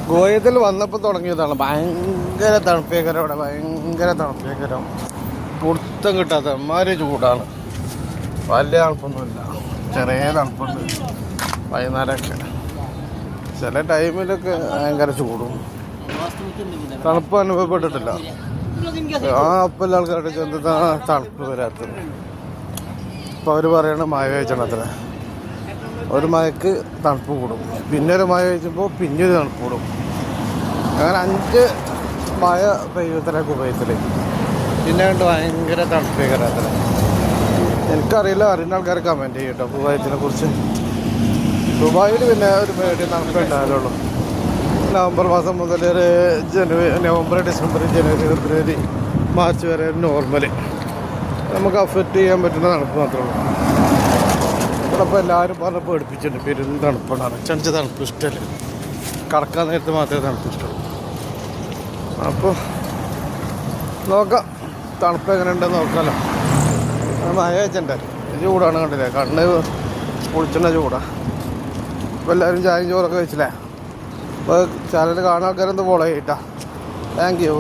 ഗോയത്തിൽ വന്നപ്പോൾ തുടങ്ങിയതാണ്. ഭയങ്കര തണുപ്പേക്കരം ഇവിടെ, ഭയങ്കര തണുപ്പേക്കരം. പുറത്തും കിട്ടാത്ത അമ്മാതിരി ചൂടാണ്. വലിയ തണുപ്പൊന്നുമില്ല, ചെറിയ തണുപ്പുണ്ട് വൈകുന്നേരമൊക്കെ. ചില ടൈമിലൊക്കെ ഭയങ്കര ചൂടും തണുപ്പ് അനുഭവപ്പെട്ടിട്ടില്ല. ആ അപ്പം എല്ലാ ആൾക്കാരുടെ ചെന്താ തണുപ്പ് വരാത്തത്. അപ്പോൾ അവർ പറയണ മഴ കഴിച്ചണത്ര. ഒരു മഴക്ക് തണുപ്പ് കൂടും, പിന്നെ ഒരു മഴ കഴിച്ചപ്പോൾ പിന്നെ ഒരു തണുപ്പ് കൂടും. അങ്ങനെ 5 മഴ പെയ്യത്തര കുവൈത്തിൽ. പിന്നെ കണ്ട് ഭയങ്കര തണുപ്പേക്കരത്ര. എനിക്കറിയില്ല, അറിയുന്ന ആൾക്കാർ കമൻറ്റ് ചെയ്യും കേട്ടോ കുവൈത്തിനെ കുറിച്ച്. ദുബായിൽ പിന്നെ ഒരു പേടി തണുപ്പ് ഉണ്ടായാലുള്ളൂ. നവംബർ മാസം മുതൽ ഒരു നവംബർ, ഡിസംബർ, ജനുവരി, ഫെബ്രുവരി, മാർച്ച് വരെ നോർമൽ നമുക്ക് അഫക്റ്റ് ചെയ്യാൻ പറ്റുന്ന തണുപ്പ് മാത്രമേ ഉള്ളൂ. ഇവിടെ ഇപ്പോൾ എല്ലാവരും പറഞ്ഞ് പേടിപ്പിച്ചിട്ടുണ്ട്, പെരും തണുപ്പാണ്. ചഞ്ച തണുപ്പ് ഇഷ്ടമല്ല, കടക്കാൻ നേരത്ത് മാത്രമേ തണുപ്പ് ഇഷ്ടമുള്ളൂ. അപ്പോൾ നോക്കാം തണുപ്പ് എങ്ങനെ ഉണ്ടെന്ന് നോക്കാമല്ലോ. മഴ വെച്ചിട്ടുണ്ട്, ചൂടാണ് കണ്ടില്ലേ, കണ്ണ് പൊളിച്ചിട്ടുള്ള ചൂടാണ്. അപ്പോൾ എല്ലാവരും ചായയും ചോറൊക്കെ വെച്ചില്ലേ. അപ്പോൾ ചാനൽ കാണാൻ ആൾക്കാരെന്ത് ഫോളോ ചെയ്യട്ടാ. Thank U.